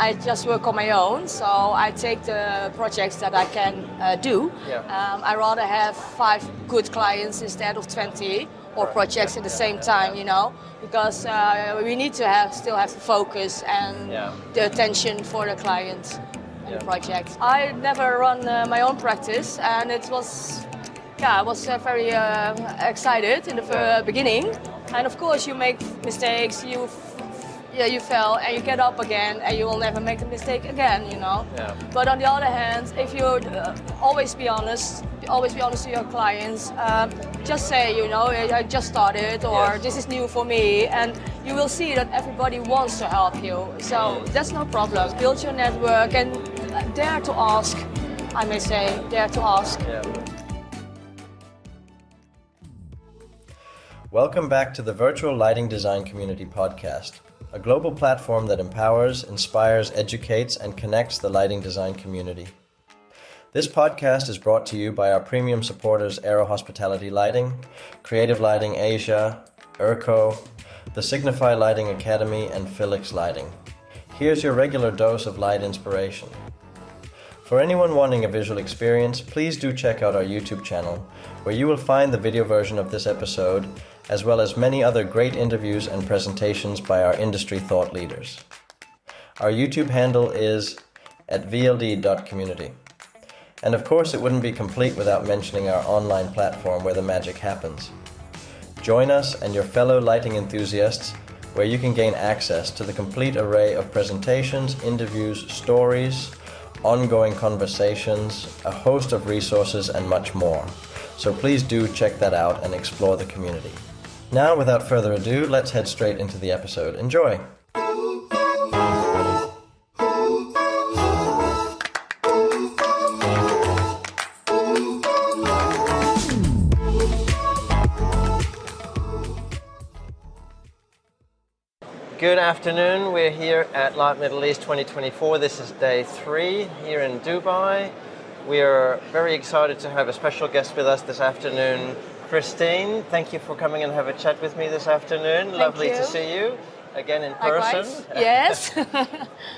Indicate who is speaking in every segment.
Speaker 1: I just work on my own, so I take the projects that I can do. I rather have 5 good clients instead of 20 or projects at the same time, because we need to still have the focus and the attention for the client and the project. I never run my own practice, and it was, I was very excited in the beginning. And of course, you make mistakes, you fail, and you get up again, and you will never make a mistake again, But on the other hand, if you always be honest to your clients, just say, I just started, or this is new for me, and you will see that everybody wants to help you. So that's no problem. Build your network and dare to ask, I may say, dare to ask.
Speaker 2: Welcome back to the Virtual Lighting Design Community Podcast, a global platform that empowers, inspires, educates, and connects the lighting design community. This podcast is brought to you by our premium supporters Aero Hospitality Lighting, Creative Lighting Asia, Urco, the Signify Lighting Academy, and Philix Lighting. Here's your regular dose of light inspiration. For anyone wanting a visual experience, please do check out our YouTube channel, where you will find the video version of this episode, as well as many other great interviews and presentations by our industry thought leaders. Our YouTube handle is @vld.community. And of course, it wouldn't be complete without mentioning our online platform where the magic happens. Join us and your fellow lighting enthusiasts, where you can gain access to the complete array of presentations, interviews, stories, ongoing conversations, a host of resources, and much more. So please do check that out and explore the community. Now, without further ado, let's head straight into the episode. Enjoy! Good afternoon. We're here at Light Middle East 2024. This is day 3 here in Dubai. We are very excited to have a special guest with us this afternoon, Christine. Thank you for coming and have a chat with me this afternoon. Lovely to see you again in person.
Speaker 1: Yes.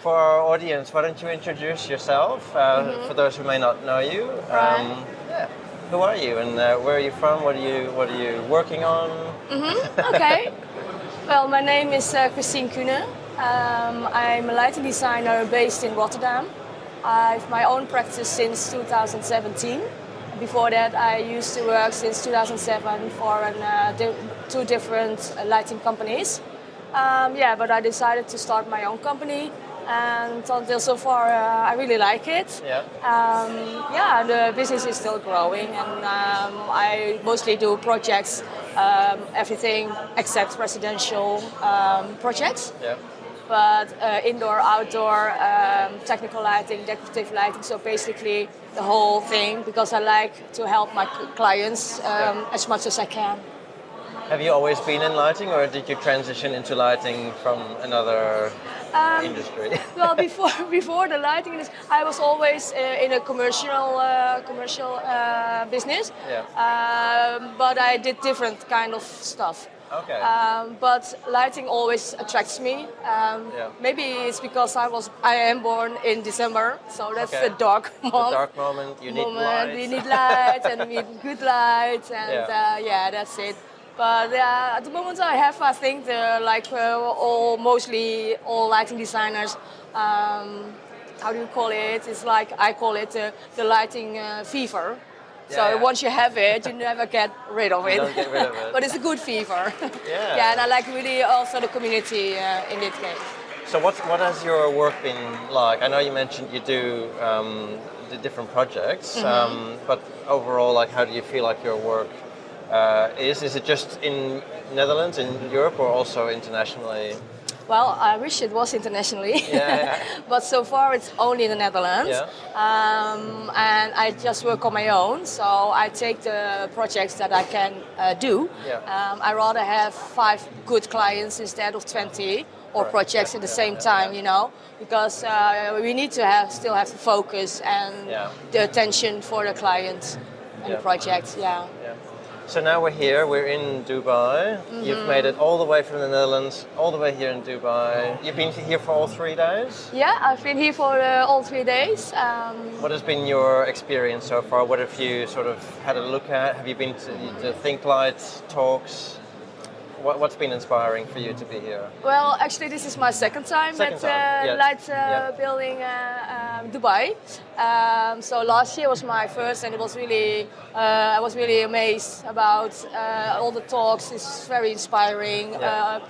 Speaker 2: For our audience, why don't you introduce yourself for those who may not know you? Who are you and where are you from? What are you working on?
Speaker 1: Okay. Well, my name is Christine Kuhne. I'm a lighting designer based in Rotterdam. I have my own practice since 2017. Before that, I used to work since 2007 for 2 different lighting companies. But I decided to start my own company, and until so far, I really like it. The business is still growing, and I mostly do projects, everything except residential projects. But indoor, outdoor, technical lighting, decorative lighting, so basically the whole thing, because I like to help my clients as much as I can.
Speaker 2: Have you always been in lighting, or did you transition into lighting from another industry?
Speaker 1: Well, before the lighting, I was always in a commercial business, but I did different kind of stuff.
Speaker 2: Okay.
Speaker 1: But lighting always attracts me. Maybe it's because I am born in December, so that's the dark month.
Speaker 2: The dark moment. You need light.
Speaker 1: We need light, and we need good light, and that's it. But at the moment, I think mostly all lighting designers. How do you call it? It's like I call it the lighting fever. So once you have it, you never get rid of it.
Speaker 2: You don't get rid of it.
Speaker 1: But it's a good fever. And I like really also the community in this case.
Speaker 2: So what has your work been like? I know you mentioned you do the different projects, but overall, how do you feel like your work is? Is it just in Netherlands, in Europe, or also internationally?
Speaker 1: Well, I wish it was internationally, but so far it's only in the Netherlands. And I just work on my own, so I take the projects that I can do. I rather have 5 good clients instead of 20 or projects at the same time, because we need to still have the focus and the attention for the client and the project.
Speaker 2: So now we're here, we're in Dubai. You've made it all the way from the Netherlands, all the way here in Dubai. You've been here for all 3 days?
Speaker 1: Yeah, I've been here for all 3 days.
Speaker 2: What has been your experience so far? What have you sort of had a look at? Have you been to the Think Light talks? What's been inspiring for you to be here?
Speaker 1: Well, actually, this is my second time at
Speaker 2: Yes.
Speaker 1: Light Building Dubai. So last year was my first, and it was really, I was really amazed about all the talks. It's very inspiring.
Speaker 2: Yeah.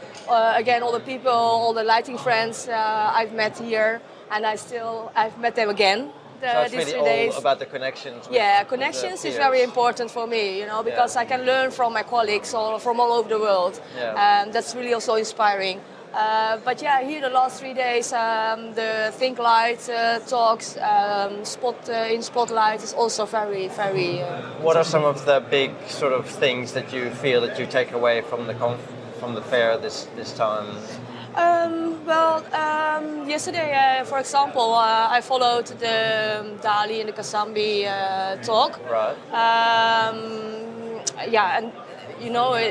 Speaker 1: Again, all the people, all the lighting friends I've met here, and I've met them again.
Speaker 2: So it's
Speaker 1: These
Speaker 2: really
Speaker 1: 3
Speaker 2: all
Speaker 1: days.
Speaker 2: about the connections.
Speaker 1: Connections
Speaker 2: with
Speaker 1: is
Speaker 2: the
Speaker 1: very
Speaker 2: peers.
Speaker 1: important for me, because I can learn from my colleagues all from all over the world.
Speaker 2: Yeah.
Speaker 1: That's really also inspiring. But yeah, here the last 3 days, the Think Light talks, in Spotlight is also very, very.
Speaker 2: What are some of the big sort of things that you feel that you take away from the fair this time?
Speaker 1: Yesterday, for example, I followed the Dali and the Kasambi talk.
Speaker 2: Right.
Speaker 1: And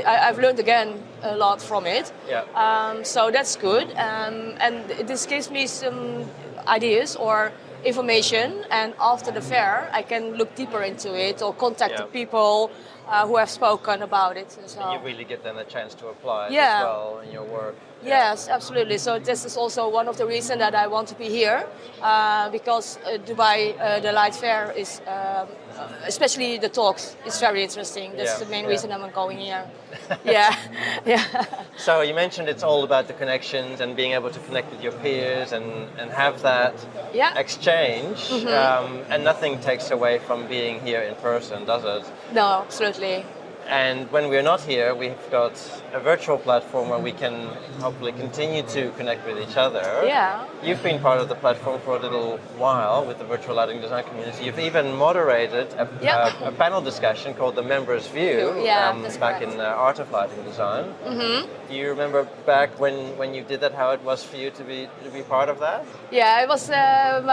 Speaker 1: I've learned again a lot from it.
Speaker 2: Yeah.
Speaker 1: So that's good, and this gives me some ideas or information. And after the fair, I can look deeper into it or contact the people who have spoken about it. So
Speaker 2: And you really get then a chance to apply it
Speaker 1: Yeah.
Speaker 2: as well in your work.
Speaker 1: Yes, absolutely. So this is also one of the reasons that I want to be here, because Dubai, the Light Fair is, especially the talks, is very interesting. That's the main reason I'm going here. Yeah.
Speaker 2: So you mentioned it's all about the connections and being able to connect with your peers and have that exchange. And nothing takes away from being here in person, does it?
Speaker 1: No, absolutely.
Speaker 2: And when we're not here, we've got a virtual platform where we can hopefully continue to connect with each other.
Speaker 1: Yeah.
Speaker 2: You've been part of the platform for a little while with the virtual lighting design community. You've even moderated a panel discussion called The Members View
Speaker 1: That's
Speaker 2: back
Speaker 1: correct.
Speaker 2: in the Art of Lighting Design. Do you remember back when you did that, how it was for you to be part of that?
Speaker 1: Yeah, it was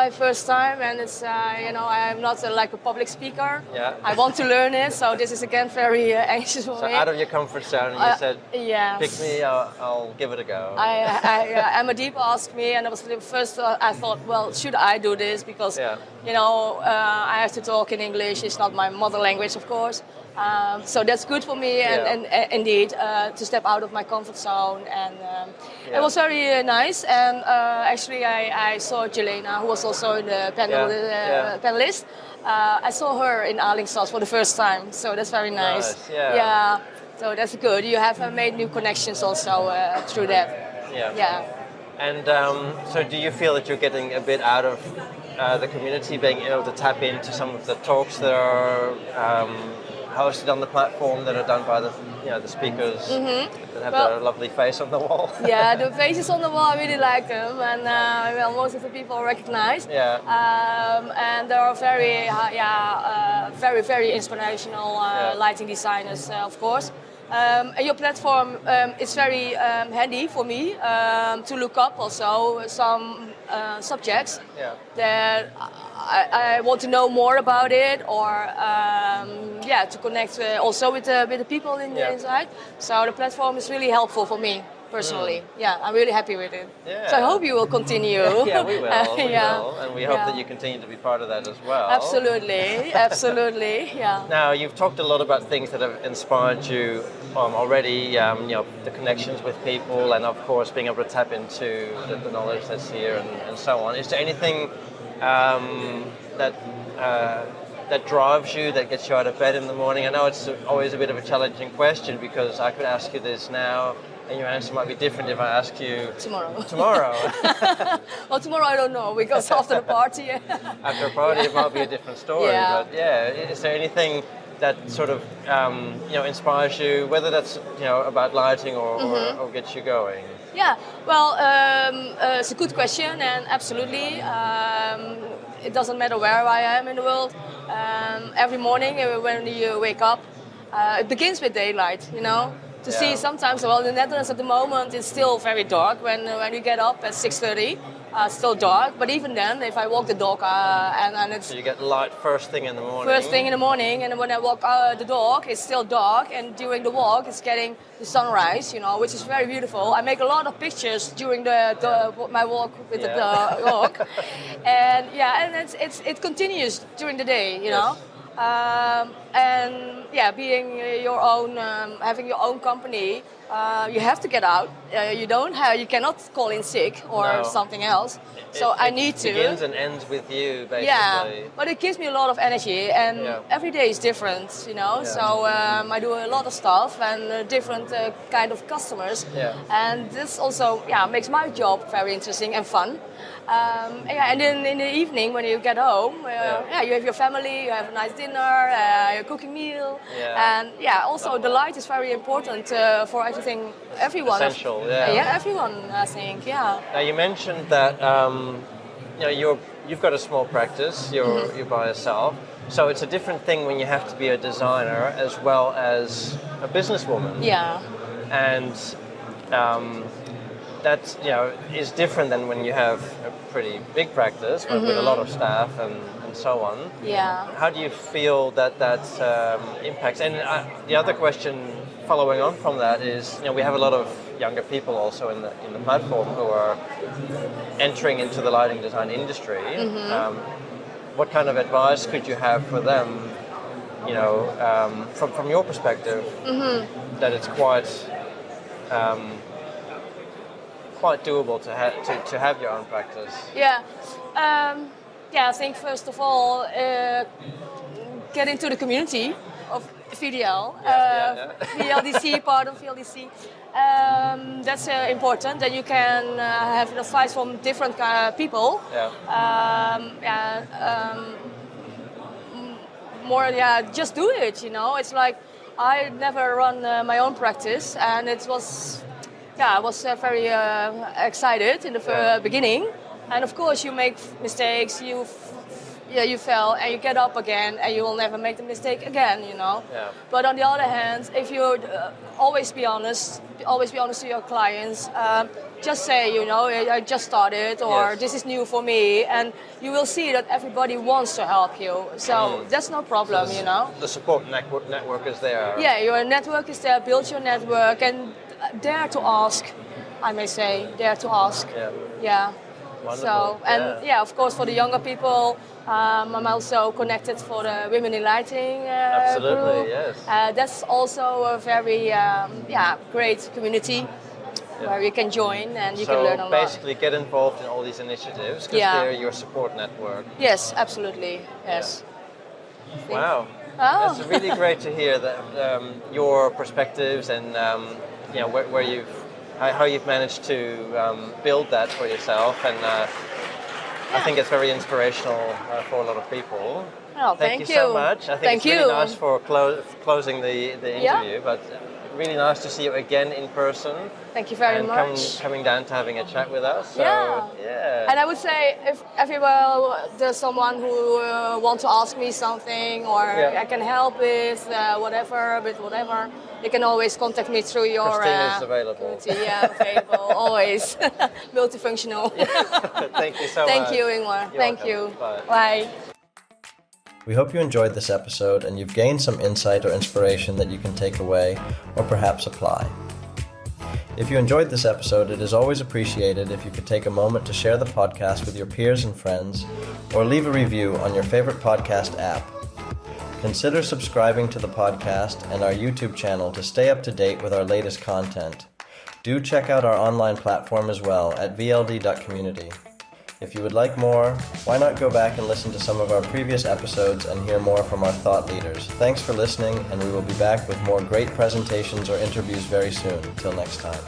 Speaker 1: my first time, and it's I'm not like a public speaker.
Speaker 2: Yeah.
Speaker 1: I want to learn it, so this is again very anxious for
Speaker 2: So
Speaker 1: me.
Speaker 2: out of your comfort zone, and you said,
Speaker 1: yes.
Speaker 2: pick me, I'll give it a go.
Speaker 1: Amadip asked me, and it was the first. I thought, well, should I do this? Because I have to talk in English. It's not my mother language, of course. So that's good for me, and indeed to step out of my comfort zone. And it was very nice. And actually, I saw Jelena, who was also in the panel, panelist. I saw her in Arlingstad for the first time, so that's very nice. Yeah. So that's good. You have made new connections also through that. Yeah.
Speaker 2: And so do you feel that you're getting a bit out of the community, being able to tap into some of the talks that are hosted on the platform, that are done by the speakers that have their lovely face on the wall?
Speaker 1: Yeah, the faces on the wall, I really like them, and most of the people recognize.
Speaker 2: Yeah.
Speaker 1: And there are very, very inspirational lighting designers, of course. And your platform is very handy for me to look up also some subjects that I want to know more about it, or to connect also with the people in the inside. So the platform is really helpful for me personally. Yeah, I'm really happy with it.
Speaker 2: Yeah.
Speaker 1: So I hope you will continue.
Speaker 2: Yeah, we will. We will, and we hope that you continue to be part of that as well.
Speaker 1: Absolutely. Yeah.
Speaker 2: Now, you've talked a lot about things that have inspired you already. The connections with people, and of course, being able to tap into the knowledge that's here, and so on. Is there anything that drives you, that gets you out of bed in the morning? I know it's always a bit of a challenging question, because I could ask you this now, and your answer might be different if I ask you tomorrow.
Speaker 1: Well, tomorrow I don't know, because after the party.
Speaker 2: After a party, it might be a different story.
Speaker 1: Yeah.
Speaker 2: But is there anything that sort of inspires you, whether that's about lighting or gets you going?
Speaker 1: Yeah, well, it's a good question, and absolutely. It doesn't matter where I am in the world. Every morning when you wake up, it begins with daylight, To see sometimes, well, in the Netherlands at the moment, it's still very dark when you get up at 6:30. still dark. But even then, if I walk the dog and it's
Speaker 3: So you get light first thing in the morning.
Speaker 1: first thing in the morning, and when I walk the dog, it's still dark, and during the walk, it's getting the sunrise, which is very beautiful. I make a lot of pictures during my walk with the dog, and it continues during the day, and being your own, having your own company, you have to get out. You cannot call in sick or something else. So I need to.
Speaker 3: It begins and ends with you, basically.
Speaker 1: Yeah, but it gives me a lot of energy, and every day is different, So I do a lot of stuff and different kind of customers, and this also makes my job very interesting and fun. And then in the evening when you get home, you have your family, you have a nice dinner, a cooking meal, and also the light is very important for everyone.
Speaker 3: Essential,
Speaker 1: everyone, I think,
Speaker 3: Now you mentioned that you've got a small practice, you're by yourself, so it's a different thing when you have to be a designer as well as a businesswoman.
Speaker 1: Yeah.
Speaker 3: And that is different than when you have a pretty big practice with a lot of staff and so on.
Speaker 1: Yeah.
Speaker 3: How do you feel that impacts? And the other question following on from that is, we have a lot of younger people also in the platform who are entering into the lighting design industry. What kind of advice could you have for them? From your perspective, that it's quite doable to have your own practice.
Speaker 1: I think first of all, get into the community of VDL, VLDC, part of VLDC. That's important, that you can have advice from different people. Just do it, It's like I never run my own practice, and it was I was very excited in the beginning, and of course you make mistakes, you fail, and you get up again, and you will never make the mistake again, But on the other hand, if you always be honest to your clients, just say, I just started, or this is new for me, and you will see that everybody wants to help you. So that's no problem,
Speaker 3: so the support network is there.
Speaker 1: Yeah, your network is there. Build your network and dare to ask. I may say, dare to ask. Yeah.
Speaker 3: Wonderful.
Speaker 1: So, and of course, for the younger people, I'm also connected for the Women in Lighting
Speaker 3: Absolutely,
Speaker 1: group.
Speaker 3: Yes.
Speaker 1: That's also a very great community where you can join and you can learn a lot.
Speaker 3: So basically get involved in all these initiatives because they're your support network.
Speaker 1: Yes, absolutely. Yes.
Speaker 3: Wow.
Speaker 1: Oh.
Speaker 3: It's really great to hear that your perspectives and where how you've managed to build that for yourself, and I think it's very inspirational for a lot of people.
Speaker 1: Oh,
Speaker 3: thank you so much. I think it's really nice for closing the interview, but really nice to see you again in person.
Speaker 1: Thank you very much.
Speaker 3: Coming down to having a chat with us. So,
Speaker 1: And I would say if everywhere there's someone who wants to ask me something, or I can help with whatever, you can always contact me through your.
Speaker 3: Christine is available.
Speaker 1: Available, always. Multifunctional.
Speaker 3: Thank you so much.
Speaker 1: Thank you, Ingmar. Thank you.
Speaker 3: Bye.
Speaker 1: Bye.
Speaker 2: We hope you enjoyed this episode and you've gained some insight or inspiration that you can take away or perhaps apply. If you enjoyed this episode, it is always appreciated if you could take a moment to share the podcast with your peers and friends, or leave a review on your favorite podcast app. Consider subscribing to the podcast and our YouTube channel to stay up to date with our latest content. Do check out our online platform as well at vld.community. If you would like more, why not go back and listen to some of our previous episodes and hear more from our thought leaders. Thanks for listening, and we will be back with more great presentations or interviews very soon. Till next time.